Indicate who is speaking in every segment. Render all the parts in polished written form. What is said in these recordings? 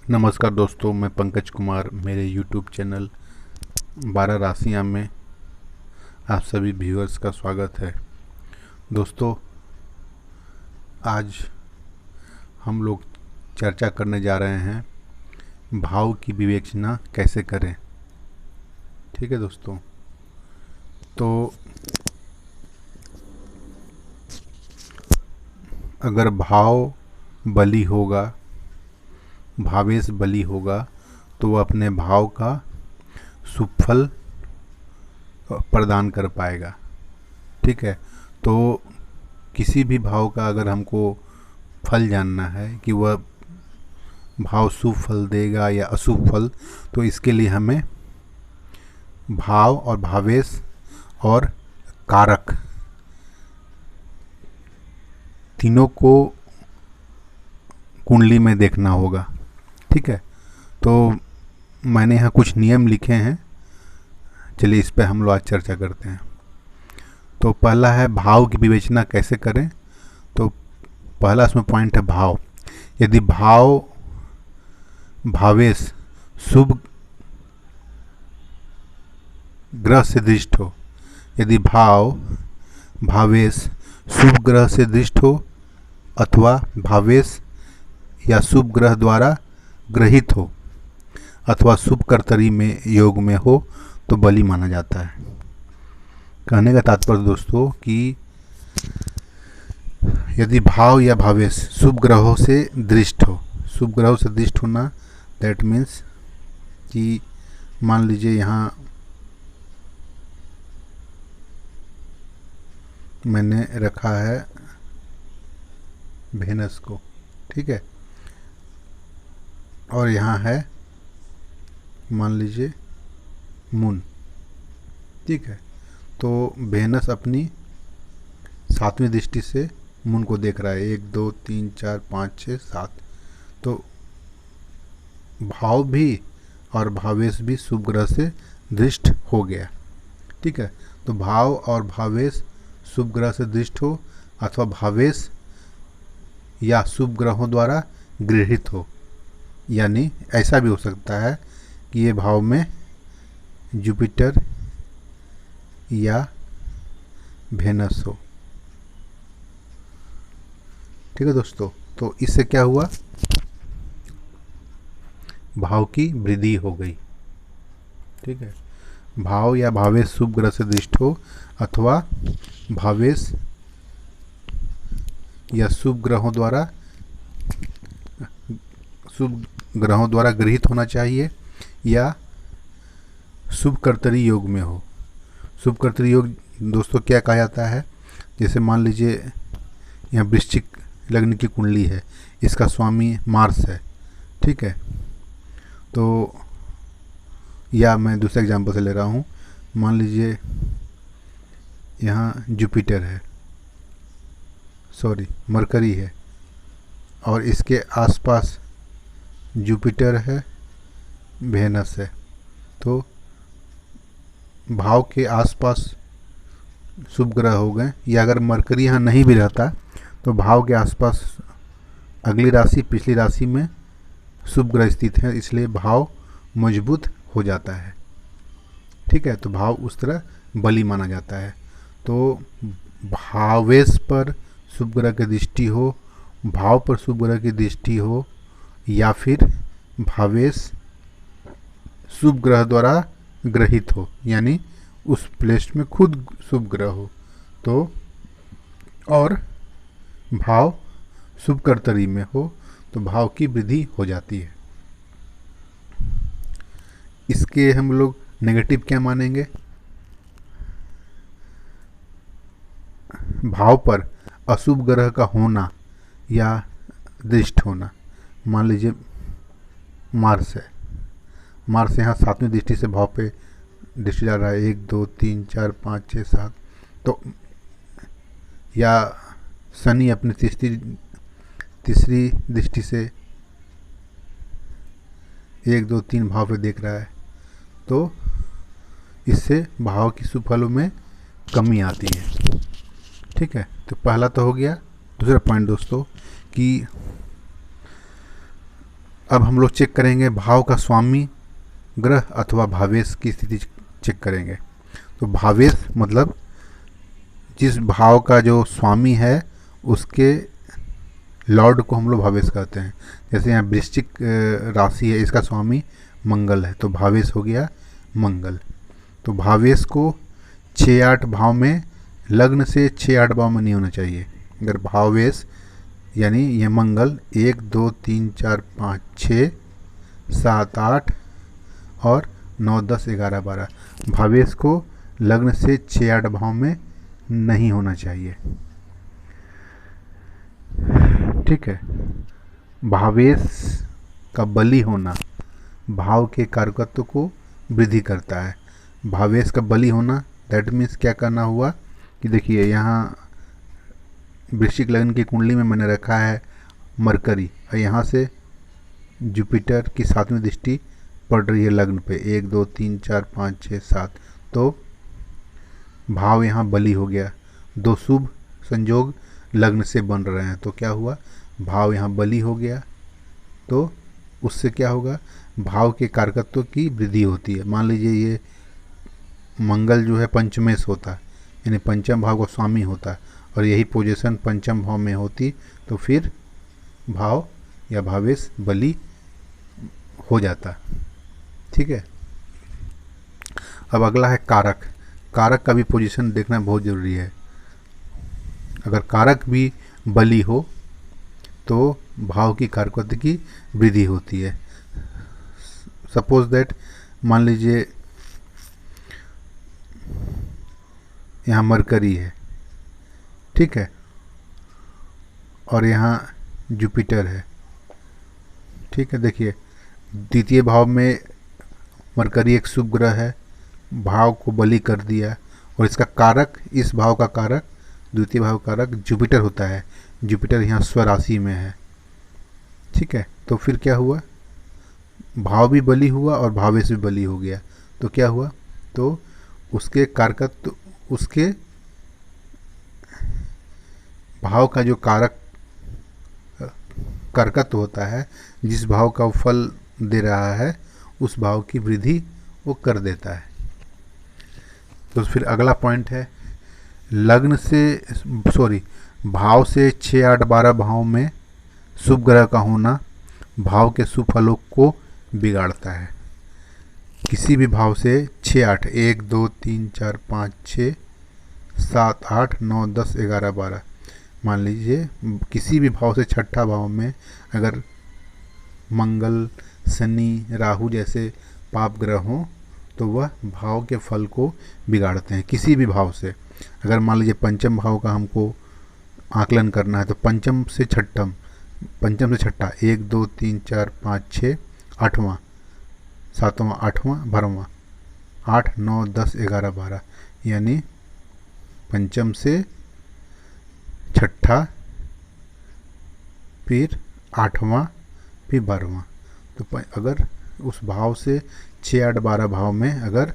Speaker 1: नमस्कार दोस्तों, मैं पंकज कुमार। मेरे YouTube चैनल 12 राशियाँ में आप सभी व्यूअर्स का स्वागत है। दोस्तों, आज हम लोग चर्चा करने जा रहे हैं भाव की विवेचना कैसे करें। ठीक है दोस्तों, तो अगर भाव बली होगा, भावेश बली होगा, तो वह अपने भाव का सुफल प्रदान कर पाएगा। ठीक है, तो किसी भी भाव का अगर हमको फल जानना है कि वह भाव शुभ फल देगा या अशुभ फल, तो इसके लिए हमें भाव और भावेश और कारक तीनों को कुंडली में देखना होगा। ठीक है, तो मैंने यहाँ कुछ नियम लिखे हैं, चलिए इस पे हम लोग आज चर्चा करते हैं। तो पहला है भाव की विवेचना कैसे करें। तो पहला इसमें पॉइंट है भाव। यदि भाव भावेश शुभ ग्रह से दृष्ट हो, यदि भाव भावेश शुभ ग्रह से दृष्ट हो अथवा भावेश या शुभ ग्रह द्वारा ग्रहित हो अथवा शुभ कर्तरी में योग में हो, तो बली माना जाता है। कहने का तात्पर्य दोस्तों कि यदि भाव या भावेश शुभ ग्रहों से दृष्ट हो, शुभ ग्रहों से दृष्ट होना दैट मीन्स कि मान लीजिए यहाँ मैंने रखा है वेनस को, ठीक है, और यहाँ है मान लीजिए मून। ठीक है, तो वेनस अपनी 7वीं दृष्टि से मून को देख रहा है, 1 2 3 4 5 6 7। तो भाव भी और भावेश भी शुभ ग्रह से दृष्ट हो गया। ठीक है, तो भाव और भावेश शुभ ग्रह से दृष्ट हो अथवा भावेश या शुभ ग्रहों द्वारा गृहीत हो, यानी ऐसा भी हो सकता है कि ये भाव में जुपिटर या वेनस हो। ठीक है दोस्तों, तो इससे क्या हुआ, भाव की वृद्धि हो गई। ठीक है, भाव या भावेश शुभ ग्रह से दृष्ट हो अथवा भावेश या शुभ ग्रहों द्वारा गृहीत होना चाहिए या शुभ कर्तरी योग में हो। शुभ कर्तरी योग दोस्तों क्या कहा जाता है, जैसे मान लीजिए यहाँ वृश्चिक लग्न की कुंडली है, इसका स्वामी मार्स है। ठीक है, तो या मैं दूसरा एग्जांपल से ले रहा हूँ, मान लीजिए यहाँ जुपिटर है, सॉरी मरकरी है, और इसके आसपास जुपिटर है, वेनस है। तो भाव के आसपास शुभ ग्रह हो गए, या अगर मरकरी यहाँ नहीं भी रहता तो भाव के आसपास अगली राशि पिछली राशि में शुभ ग्रह स्थित है, इसलिए भाव मजबूत हो जाता है। ठीक है, तो भाव उस तरह बली माना जाता है। तो भावेश पर शुभ ग्रह की दृष्टि हो, भाव पर शुभ ग्रह की दृष्टि हो, या फिर भावेश शुभ ग्रह द्वारा ग्रहित हो, यानी उस प्लेस में खुद शुभ ग्रह हो, तो और भाव शुभ कर्तरी में हो, तो भाव की वृद्धि हो जाती है। इसके हम लोग नेगेटिव क्या मानेंगे, भाव पर अशुभ ग्रह का होना या दृष्ट होना। मान लीजिए मार्स है, मार्स यहाँ 7वीं दृष्टि से भाव पे दृष्टि डाल रहा है, 1 2 3 4 5 6 7। तो या शनि अपनी तीसरी दृष्टि से 1 2 3 भाव पे देख रहा है, तो इससे भाव की सुफलों में कमी आती है। ठीक है, तो पहला तो हो गया। दूसरा पॉइंट दोस्तों कि अब हम लोग चेक करेंगे भाव का स्वामी ग्रह अथवा भावेश की स्थिति चेक करेंगे। तो भावेश मतलब जिस भाव का जो स्वामी है उसके लॉर्ड को हम लोग भावेश कहते हैं। जैसे यहाँ वृश्चिक राशि है, इसका स्वामी मंगल है, तो भावेश हो गया मंगल। तो भावेश को 6-8 भाव में, लग्न से 6-8 भाव में नहीं होना चाहिए। अगर भावेश यानी ये मंगल 1 2 3 4 5 6 7 8 और 9 10 11 12 भावेश को लग्न से 6-8 भाव में नहीं होना चाहिए। ठीक है। भावेश का बली होना भाव के कारकत्व को वृद्धि करता है। भावेश का बली होना दैट मीन्स क्या करना हुआ कि देखिए यहाँ वृश्चिक लग्न की कुंडली में मैंने रखा है मरकरी, और यहाँ से जुपिटर की 7वीं दृष्टि पड़ रही है लग्न पे, 1 2 3 4 5 6 7, तो भाव यहाँ बली हो गया। 2 शुभ संयोग लग्न से बन रहे हैं, तो क्या हुआ, भाव यहाँ बली हो गया। तो उससे क्या होगा, भाव के कारकत्व की वृद्धि होती है। मान लीजिए ये मंगल जो है पंचमेश होता है, यानी पंचम भाव का स्वामी होता है, और यही पोजीशन पंचम भाव में होती, तो फिर भाव या भावेश बली हो जाता। ठीक है। अब अगला है कारक। कारक का भी पोजीशन देखना बहुत ज़रूरी है। अगर कारक भी बली हो तो भाव की कारकत्व की वृद्धि होती है। सपोज दैट मान लीजिए यहाँ मरकरी है, ठीक है, और यहाँ जुपिटर है। ठीक है। देखिए द्वितीय भाव में मरकरी एक शुभ ग्रह है, भाव को बली कर दिया, और इसका कारक, इस भाव का कारक, द्वितीय भाव कारक जुपिटर होता है। जुपिटर यहाँ स्वराशि में है। ठीक है। तो फिर क्या हुआ, भाव भी बली हुआ और भावेश भी बली हो गया। तो क्या हुआ, तो उसके कारकत्व, उसके भाव का जो कारकत्व होता है, जिस भाव का फल दे रहा है, उस भाव की वृद्धि वो कर देता है। तो फिर अगला पॉइंट है लग्न से भाव से 6 8 12 भाव में शुभ ग्रह का होना भाव के शुभ फलों को बिगाड़ता है। किसी भी भाव से 6 8, 1 2 3 4 5 6 7 8 9 10 11 12, मान लीजिए किसी भी भाव से छठा भाव में अगर मंगल, शनि, राहु जैसे पाप ग्रह हों तो वह भाव के फल को बिगाड़ते हैं। किसी भी भाव से, अगर मान लीजिए पंचम भाव का हमको आकलन करना है तो पंचम से छठा 1 2 3 4 5 6 8वां 7वां 8वां 12वां 8 9 10 11 12, यानी पंचम से छठा, फिर 8वां, फिर 12वां। तो अगर उस भाव से 6 8 12 भाव में अगर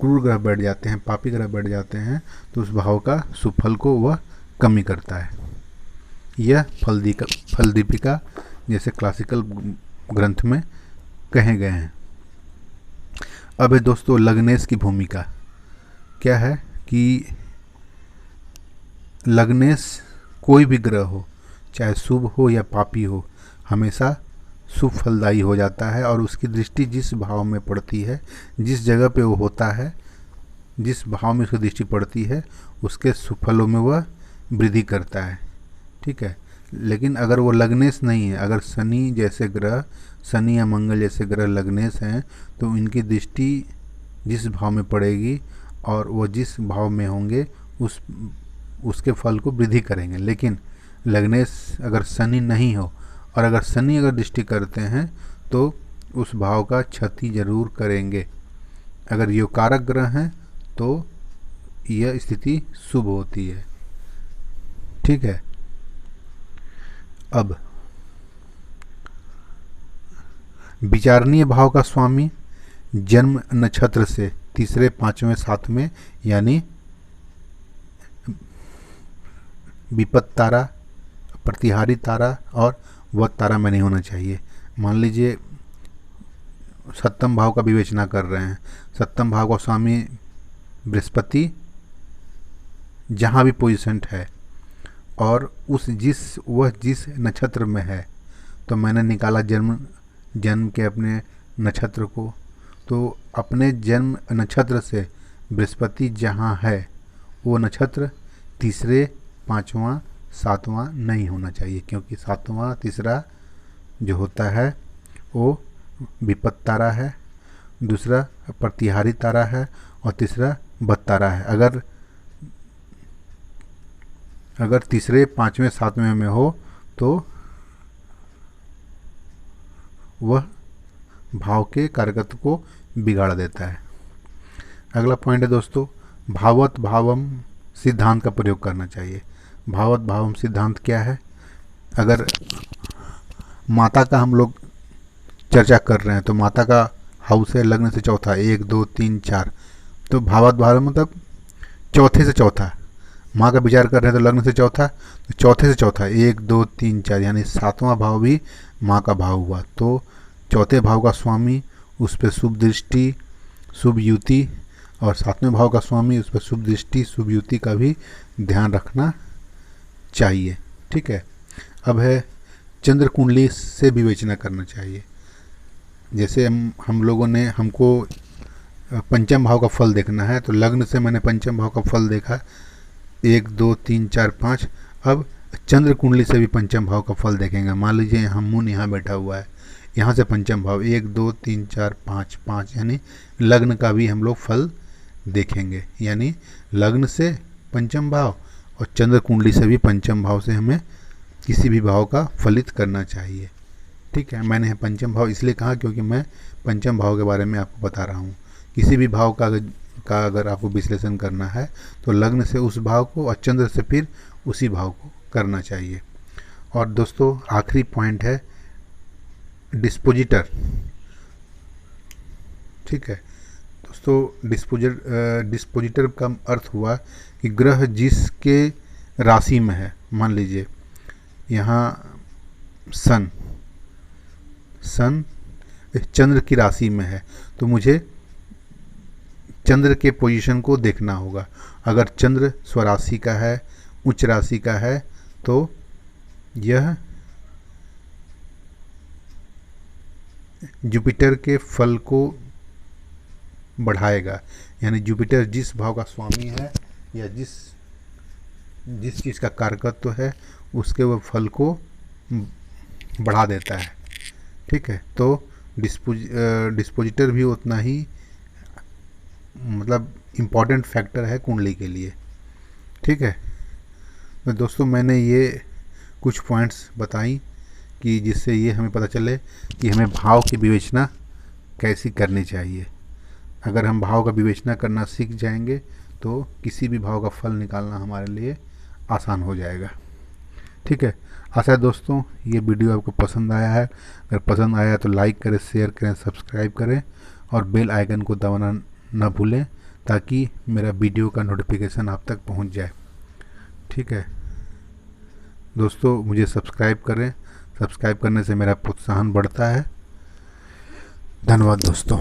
Speaker 1: क्रूर ग्रह बैठ जाते हैं, पापी ग्रह बैठ जाते हैं, तो उस भाव का सुफल को वह कमी करता है। यह फल दीपिका जैसे क्लासिकल ग्रंथ में कहे गए हैं। अब है दोस्तों लग्नेश की भूमिका क्या है कि लग्नेश कोई भी ग्रह हो, चाहे शुभ हो या पापी हो, हमेशा शुभ फलदायी हो जाता है, और उसकी दृष्टि जिस भाव में पड़ती है, जिस जगह पे वो होता है, जिस भाव में उसकी दृष्टि पड़ती है, उसके सुफलों में वह वृद्धि करता है। ठीक है। लेकिन अगर वो लग्नेश नहीं है, अगर शनि जैसे ग्रह, शनि या मंगल जैसे ग्रह लग्नेश हैं, तो इनकी दृष्टि जिस भाव में पड़ेगी और वो जिस भाव में होंगे उसके फल को वृद्धि करेंगे। लेकिन लग्नेश अगर शनि नहीं हो, और अगर शनि अगर दृष्टि करते हैं तो उस भाव का क्षति जरूर करेंगे। अगर ये कारक ग्रह हैं तो यह स्थिति शुभ होती है। ठीक है। अब विचारणीय भाव का स्वामी जन्म नक्षत्र से 3, 5वें, 7वें, यानी विपत्त तारा, प्रतिहारी तारा और वध तारा में नहीं होना चाहिए। मान लीजिए सप्तम भाव का विवेचना कर रहे हैं, सप्तम भाव का स्वामी बृहस्पति जहाँ भी पोजीशन है और वह जिस नक्षत्र में है, तो मैंने निकाला जन्म के अपने नक्षत्र को, तो अपने जन्म नक्षत्र से बृहस्पति जहाँ है वो नक्षत्र तीसरे, पांचवा, सातवां नहीं होना चाहिए, क्योंकि सातवां तीसरा जो होता है वो विपत्त तारा है, दूसरा प्रतिहारी तारा है और तीसरा बद तारा है। अगर तीसरे, पांचवें, सातवें में हो तो वह भाव के कारकत्व को बिगाड़ देता है। अगला पॉइंट है दोस्तों, भावत भावम सिद्धांत का प्रयोग करना चाहिए। भावत भावम सिद्धांत क्या है? अगर माता का हम लोग चर्चा कर रहे हैं तो माता का हाउस है लग्न से चौथा, 1 2 3 4, तो भावत भावम मतलब चौथे से चौथा। माँ का विचार कर रहे हैं तो लग्न से चौथा, तो चौथे से चौथा 1 2 3 4, यानी सातवां भाव भी माँ का भाव हुआ। तो चौथे भाव का स्वामी, उस पर शुभ दृष्टि, शुभ युति, और सातवें भाव का स्वामी, उस पर शुभ दृष्टि, शुभ युति का भी ध्यान रखना चाहिए। ठीक है। अब है चंद्र कुंडली से विवेचना करना चाहिए। जैसे हम लोगों ने, हमको पंचम भाव का फल देखना है, तो लग्न से मैंने पंचम भाव का फल देखा 1 2 3 4 5। अब चंद्र कुंडली से भी पंचम भाव का फल देखेंगे। मान लीजिए हम मून यहाँ बैठा हुआ है, यहाँ से पंचम भाव 1 2 3 4 5 5, यानी लग्न का भी हम लोग फल देखेंगे। यानी लग्न से पंचम भाव और चंद्र कुंडली से भी पंचम भाव से हमें किसी भी भाव का फलित करना चाहिए। ठीक है। मैंने पंचम भाव इसलिए कहा क्योंकि मैं पंचम भाव के बारे में आपको बता रहा हूँ। किसी भी भाव का अगर आपको विश्लेषण करना है तो लग्न से उस भाव को और चंद्र से फिर उसी भाव को करना चाहिए। और दोस्तों आखिरी पॉइंट है डिस्पोजिटर। ठीक है दोस्तों, डिस्पोजिटर का अर्थ हुआ कि ग्रह जिसके राशि में है, मान लीजिए यहाँ सन चंद्र की राशि में है, तो मुझे चंद्र के पोजीशन को देखना होगा। अगर चंद्र स्वराशि का है, उच्च राशि का है, तो यह जुपिटर के फल को बढ़ाएगा। यानी जुपिटर जिस भाव का स्वामी है या जिस चीज़ का कारकत्व है उसके वह फल को बढ़ा देता है। ठीक है। तो डिस्पोजिटर भी उतना ही मतलब इम्पॉर्टेंट फैक्टर है कुंडली के लिए। ठीक है। तो दोस्तों मैंने ये कुछ पॉइंट्स बताई कि जिससे ये हमें पता चले कि हमें भाव की विवेचना कैसी करनी चाहिए। अगर हम भाव का विवेचना करना सीख जाएंगे तो किसी भी भाव का फल निकालना हमारे लिए आसान हो जाएगा। ठीक है। आशा है दोस्तों ये वीडियो आपको पसंद आया है। अगर पसंद आया तो लाइक करें, शेयर करें, सब्सक्राइब करें और बेल आइकन को दबाना न भूलें ताकि मेरा वीडियो का नोटिफिकेशन आप तक पहुंच जाए। ठीक है दोस्तों, मुझे सब्सक्राइब करें। सब्सक्राइब करने से मेरा प्रोत्साहन बढ़ता है। धन्यवाद दोस्तों।